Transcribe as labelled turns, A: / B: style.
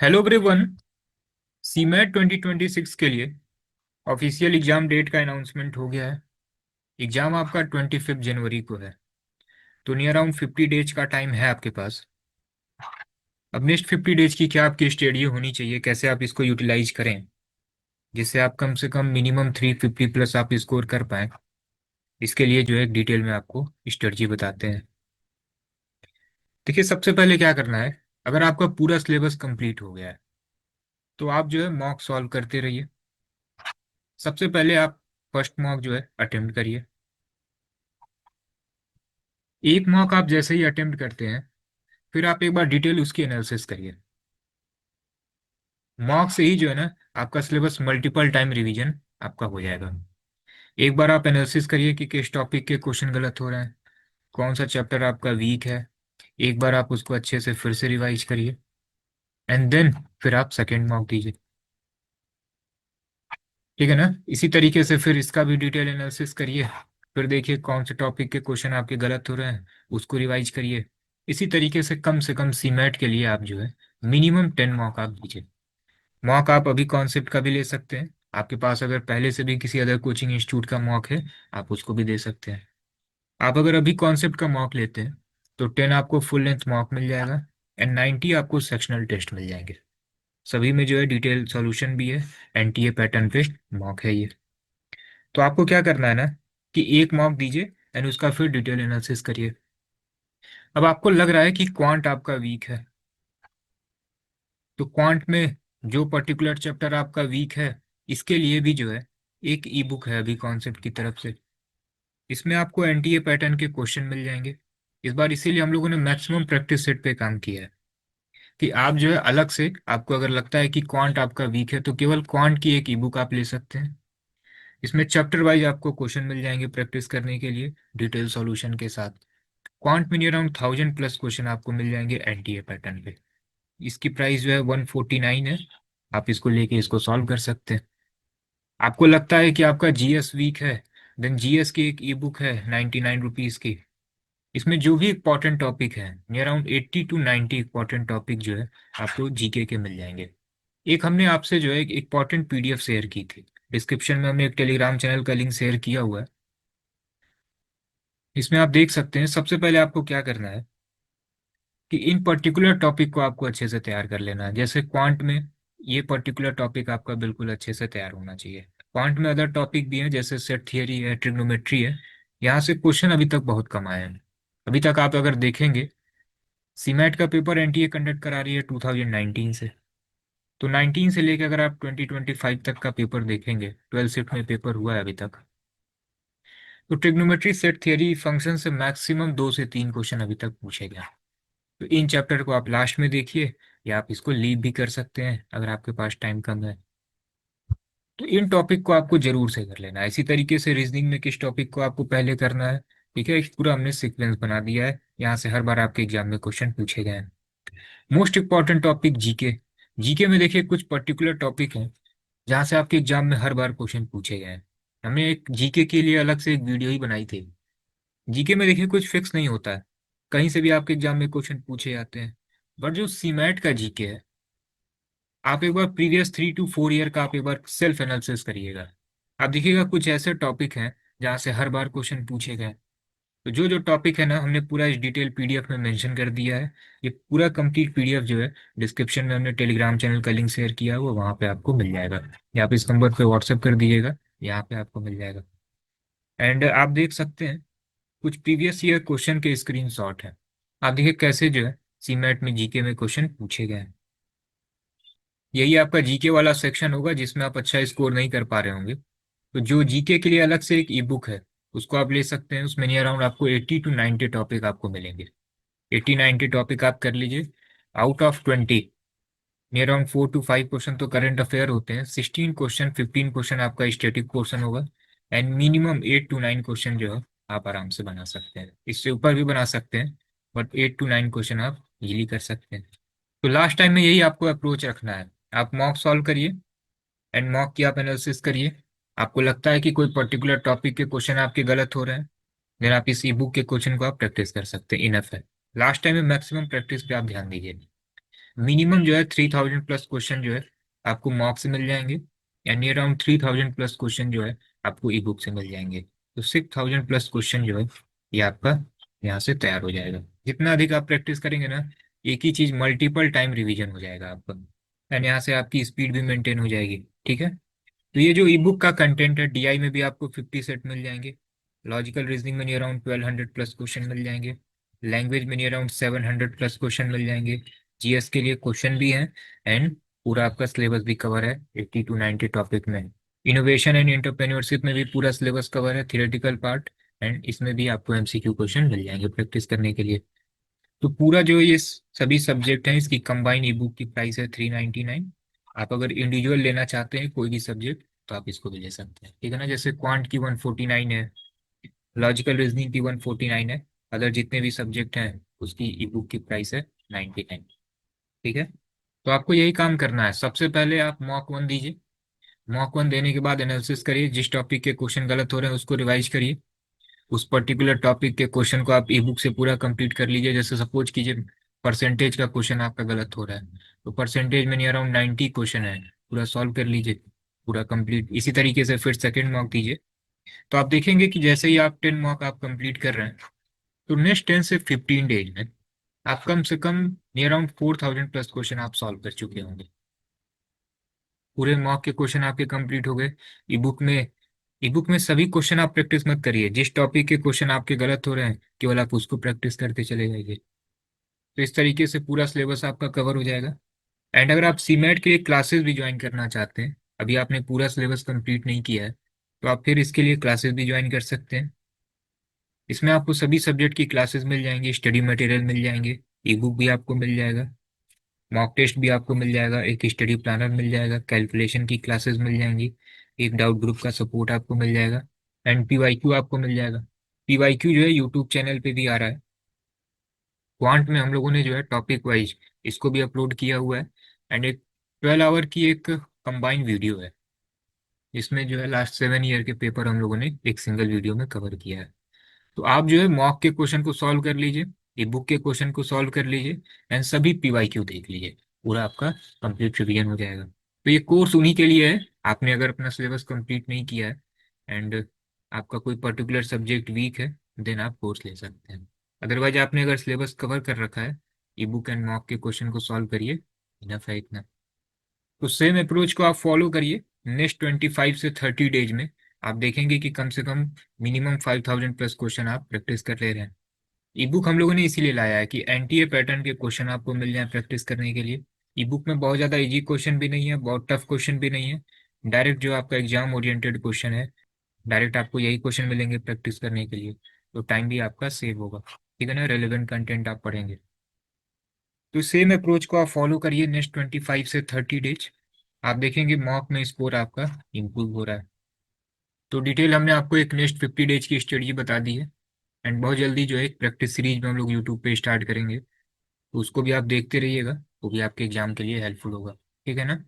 A: Hello everyone. CMAT 2026 के लिए official exam date का अनाउंसमेंट हो गया है। एग्जाम आपका 25 जनवरी को है। तो नियर अराउंड 50 डेज का टाइम है आपके पास। अब नेक्स्ट 50 डेज की क्या आपकी स्टडी होनी चाहिए, कैसे आप इसको यूटिलाइज करें जिससे आप कम से कम मिनिमम 350 प्लस आप स्कोर कर पाएँ। इसके लिए जो है डिटेल में आपको स्ट्रेटजी बताते हैं। देखिए, सबसे पहले क्या करना है, अगर आपका पूरा सिलेबस कंप्लीट हो गया है तो आप जो है मॉक सॉल्व करते रहिए। सबसे पहले आप फर्स्ट मॉक जो है अटेम्प्ट करिए। एक मॉक आप जैसे ही अटेम्प्ट करते हैं फिर आप एक बार डिटेल उसकी एनालिसिस करिए। मॉक से ही जो है ना आपका सिलेबस मल्टीपल टाइम रिवीजन आपका हो जाएगा। एक बार आप एनालिसिस करिए कि किस टॉपिक के क्वेश्चन गलत हो रहे हैं, कौन सा चैप्टर आपका वीक है। एक बार आप उसको अच्छे से फिर से रिवाइज करिए एंड देन फिर आप सेकेंड मॉक दीजिए। ठीक है ना। इसी तरीके से फिर इसका भी डिटेल एनालिसिस करिए। फिर देखिए कौन से टॉपिक के क्वेश्चन आपके गलत हो रहे हैं, उसको रिवाइज करिए। इसी तरीके से कम सीमेट के लिए आप जो है मिनिमम 10 मॉक आप दीजिए। मॉक आप अभी कॉन्सेप्ट का भी ले सकते हैं। आपके पास अगर पहले से भी किसी अदर कोचिंग इंस्टीट्यूट का मॉक है आप उसको भी दे सकते हैं। आप अगर अभी कॉन्सेप्ट का मॉक लेते हैं तो 10 आपको फुल लेंथ मॉक मिल जाएगा एंड 90 आपको सेक्शनल टेस्ट मिल जाएंगे। सभी में जो है डिटेल सॉल्यूशन भी है। एनटीए पैटर्न पे मॉक है ये। तो आपको क्या करना है ना कि एक मॉक दीजिए एंड उसका फिर डिटेल एनालिसिस करिए। अब आपको लग रहा है कि क्वांट आपका वीक है, तो क्वांट में जो पर्टिकुलर चैप्टर आपका वीक है इसके लिए भी जो है एक ई बुक है अभी कॉन्सेप्ट की तरफ से। इसमें आपको एनटीए पैटर्न के क्वेश्चन मिल जाएंगे इस बार। इसीलिए हम लोगों ने मैक्सिमम प्रैक्टिस सेट पे काम किया है कि आप जो है अलग से, आपको अगर लगता है कि क्वांट आपका वीक है तो केवल क्वांट की एक ई बुक आप ले सकते हैं। इसमें चैप्टर वाइज आपको क्वेश्चन मिल जाएंगे प्रैक्टिस करने के लिए डिटेल सॉल्यूशन के साथ। क्वांट में अराउंड 1000 प्लस क्वेश्चन आपको मिल जाएंगे एनटीए पैटर्न पे। इसकी प्राइस जो है 149 है। आप इसको लेके इसको सॉल्व कर सकते हैं। आपको लगता है कि आपका जीएस वीक है, देन जीएस की एक ई बुक है 99 रुपीज़ की। इसमें जो भी इंपॉर्टेंट टॉपिक है near around 80 to 90 important topic जो है आपको जीके के मिल जाएंगे। एक हमने आपसे जो है एक इंपॉर्टेंट पीडीएफ शेयर की थी, डिस्क्रिप्शन में हमने एक टेलीग्राम चैनल का लिंक शेयर किया हुआ है। इसमें आप देख सकते हैं। सबसे पहले आपको क्या करना है कि इन पर्टिकुलर टॉपिक को आपको अच्छे से तैयार कर लेना है। जैसे क्वांट में ये पर्टिकुलर टॉपिक आपका बिल्कुल अच्छे से तैयार होना चाहिए। क्वांट में अदर टॉपिक भी हैं जैसे सेट थियरी है, ट्रिग्नोमेट्री है। यहाँ से क्वेश्चन अभी तक बहुत कम आए हैं। अभी तक आप अगर देखेंगे सीमेट का पेपर एनटीए कंडक्ट करा रही है 2019 से। तो 19 से लेकर अगर आप 2025 तक का पेपर देखेंगे, 12 शिफ्ट में पेपर हुआ है अभी तक। तो ट्रिग्नोमेट्री सेट थियरी फंक्शन से मैक्सिमम 2 से 3 क्वेश्चन अभी तक पूछे गए। तो इन चैप्टर को आप लास्ट में देखिए या आप इसको लीव भी कर सकते हैं अगर आपके पास टाइम कम है। तो इन टॉपिक को आपको जरूर से कर लेना है। इसी तरीके से रीजनिंग में किस टॉपिक को आपको पहले करना है, ठीक है, एक पूरा हमने सीक्वेंस बना दिया है। यहाँ से हर बार आपके एग्जाम में क्वेश्चन पूछे गए हैं। Most important topic GK. GK में देखिए कुछ पर्टिकुलर टॉपिक हैं जहाँ से आपके एग्जाम में हर बार क्वेश्चन पूछे गए हैं। हमने एक जीके के लिए अलग से एक वीडियो ही बनाई थी। जीके में देखिए कुछ फिक्स नहीं होता है, कहीं से भी आपके एग्जाम में क्वेश्चन पूछे जाते हैं। बट जो सीमैट का जीके है, आप एक बार प्रीवियस 3 to 4 ईयर का आप एक बार सेल्फ एनालिसिस करिएगा। आप देखिएगा कुछ ऐसे टॉपिक हैं जहाँ से हर बार क्वेश्चन पूछे गए। तो जो जो टॉपिक है ना हमने पूरा इस डिटेल पीडीएफ में मेंशन कर दिया है। ये पूरा कंप्लीट पीडीएफ जो है डिस्क्रिप्शन में हमने टेलीग्राम चैनल का लिंक शेयर किया हुआ, वहाँ पे आपको मिल जाएगा। या आप इस नंबर पे व्हाट्सएप कर दीजिएगा, यहाँ पे आपको मिल जाएगा। एंड आप देख सकते हैं कुछ प्रीवियस ईयर क्वेश्चन के स्क्रीनशॉट है। आप देखिए कैसे जो है सीमेट में जीके में क्वेश्चन पूछे गए हैं। यही आपका जीके वाला सेक्शन होगा जिसमें आप अच्छा स्कोर नहीं कर पा रहे होंगे। तो जो जीके के लिए अलग से एक ई बुक है उसको आप ले सकते हैं। उसमें नियर अराउंड आपको 80 to 90 टॉपिक आपको मिलेंगे। 80-90 टॉपिक आप कर लीजिए। Out of 20 near around 4 to 5 question तो करंट अफेयर होते हैं। 16 क्वेश्चन 15 क्वेश्चन आपका स्टेटिक पोर्शन होगा एंड मिनिमम 8 to 9 क्वेश्चन जो है आप आराम से बना सकते हैं। इससे ऊपर भी बना सकते हैं बट 8 to 9 क्वेश्चन आप इजीली कर सकते हैं। तो लास्ट टाइम में यही आपको अप्रोच रखना है। आप मॉक सॉल्व करिए एंड मॉक की आप एनालिसिस करिए। आपको लगता है कि कोई पर्टिकुलर टॉपिक के क्वेश्चन आपके गलत हो रहे हैं, देन आप इस ई बुक के क्वेश्चन को आप प्रैक्टिस कर सकते हैं, इनफ है। लास्ट टाइम में मैक्सिमम प्रैक्टिस पे आप ध्यान दीजिए। मिनिमम जो है 3000 प्लस क्वेश्चन जो है आपको मॉक से मिल जाएंगे, या नियर अराउंड 3000 प्लस क्वेश्चन जो है आपको ई बुक से मिल जाएंगे। तो 6000 प्लस क्वेश्चन जो है ये आपका यहाँ से तैयार हो जाएगा। जितना अधिक आप प्रैक्टिस करेंगे ना, एक ही चीज मल्टीपल टाइम रिवीजन हो जाएगा आपका, एंड यहाँ से आपकी स्पीड भी मेंटेन हो जाएगी। ठीक है। तो ये जो ई बुक का कंटेंट है, डीआई में भी आपको 50 सेट मिल जाएंगे, लॉजिकल रीजनिंग में नियर अराउंड 1200 प्लस क्वेश्चन मिल जाएंगे, लैंग्वेज में नियर अराउंड 700 प्लस क्वेश्चन मिल जाएंगे, जीएस के लिए क्वेश्चन भी हैं, एंड पूरा आपका सिलेबस भी कवर है 80 to 90 टॉपिक में। इनोवेशन एंड एंटरप्रेन्योरशिप में भी पूरा सिलेबस कवर है, थियोरेटिकल पार्ट, एंड इसमें भी आपको एमसीक्यू क्वेश्चन मिल जाएंगे प्रैक्टिस करने के लिए। तो पूरा जो ये सभी सब्जेक्ट हैं, इसकी कंबाइन ई बुक की प्राइस है 399। आप अगर इंडिविजुअल लेना चाहते हैं कोई भी सब्जेक्ट तो आप इसको भी ले सकते हैं, ठीक है ना। जैसे क्वांट की 149 है, लॉजिकल रीजनिंग की 149 है, अदर जितने भी सब्जेक्ट हैं उसकी ई बुक की प्राइस है 99। ठीक है। तो आपको यही काम करना है, सबसे पहले आप मॉक वन दीजिए, मॉक वन देने के बाद एनालिसिस करिए, जिस टॉपिक के क्वेश्चन गलत हो रहे हैं उसको रिवाइज करिए, उस पर्टिकुलर टॉपिक के क्वेश्चन को आप ई बुक से पूरा कंप्लीट कर लीजिए। जैसे सपोज कीजिए परसेंटेज का क्वेश्चन आपका गलत हो रहा है, तो परसेंटेज में नियर अराउंड 90 क्वेश्चन है, पूरा सॉल्व कर लीजिए, पूरा कंप्लीट। इसी तरीके से फिर सेकेंड मॉक दीजिए। तो आप देखेंगे कि जैसे ही आप 10 मॉक आप कंप्लीट कर रहे हैं, तो नेक्स्ट 10 से 15 डेज में आप कम से come near around 4000 plus question आप सॉल्व कर चुके होंगे। पूरे मॉक के क्वेश्चन आपके कंप्लीट हो गए। ई बुक में सभी क्वेश्चन आप प्रैक्टिस मत करिए, जिस टॉपिक के क्वेश्चन आपके गलत हो रहे हैं केवल आप उसको प्रैक्टिस करते चले जाइए। तो इस तरीके से पूरा सिलेबस आपका कवर हो जाएगा। एंड अगर आप सीमेट के लिए क्लासेस भी ज्वाइन करना चाहते हैं, अभी आपने पूरा सिलेबस कंप्लीट नहीं किया है, तो आप फिर इसके लिए क्लासेस भी ज्वाइन कर सकते हैं। इसमें आपको सभी सब्जेक्ट की क्लासेस मिल जाएंगी, स्टडी मटेरियल मिल जाएंगे, ई बुक भी आपको मिल जाएगा, मॉक टेस्ट भी आपको मिल जाएगा, एक स्टडी प्लानर मिल जाएगा, कैलकुलेशन की क्लासेस मिल जाएंगी, एक डाउट ग्रुप का सपोर्ट आपको मिल जाएगा, एंड पीवाईक्यू आपको मिल जाएगा। पीवाईक्यू जो है यूट्यूब चैनल पे भी आ रहा है। क्वांट में हम लोगों ने जो है टॉपिक वाइज इसको भी अपलोड किया हुआ है, एंड एक 12 आवर की एक कंबाइंड वीडियो है, इसमें जो है लास्ट 7 ईयर के पेपर हम लोगों ने एक सिंगल वीडियो में कवर किया है। तो आप जो है मॉक के क्वेश्चन को सॉल्व कर लीजिए, ई बुक के क्वेश्चन को सॉल्व कर लीजिए, एंड सभी पीवाईक्यू देख लीजिए, पूरा आपका कंप्लीट रिवीजन हो जाएगा। तो ये कोर्स उन्हीं के लिए है, आपने अगर अपना सिलेबस कंप्लीट नहीं किया है एंड आपका कोई पर्टिकुलर सब्जेक्ट वीक है, देन आप कोर्स ले सकते हैं। अदरवाइज आपने अगर सिलेबस कवर कर रखा है, ई बुक एंड मॉक के क्वेश्चन को सॉल्व करिए, इनफ है इतना। तो सेम अप्रोच को आप फॉलो करिए, नेक्स्ट 25 से 30 डेज में आप देखेंगे कि कम से कम मिनिमम 5000 प्लस क्वेश्चन आप प्रैक्टिस कर ले रहे हैं। ई बुक हम लोगों ने इसीलिए लाया है कि एनटीए पैटर्न के क्वेश्चन आपको मिल जाए प्रैक्टिस करने के लिए। ई बुक में बहुत ज़्यादा इजी क्वेश्चन भी नहीं है, बहुत टफ क्वेश्चन भी नहीं है, डायरेक्ट जो आपका एग्जाम ओरिएंटेड क्वेश्चन है, डायरेक्ट आपको यही क्वेश्चन मिलेंगे प्रैक्टिस करने के लिए। तो टाइम भी आपका सेव होगा, ठीक है ना, रेलिवेंट कंटेंट आप पढ़ेंगे। तो सेम अप्रोच को आप फॉलो करिए नेक्स्ट 25 से 30 डेज, आप देखेंगे मॉक में स्कोर आपका इम्प्रूव हो रहा है। तो डिटेल हमने आपको एक नेक्स्ट 50 डेज की स्ट्रेटजी बता दी है, एंड बहुत जल्दी जो है एक प्रैक्टिस सीरीज में हम लोग यूट्यूब पे स्टार्ट करेंगे, तो उसको भी आप देखते रहिएगा, वो भी आपके एग्जाम के लिए हेल्पफुल होगा। ठीक है ना।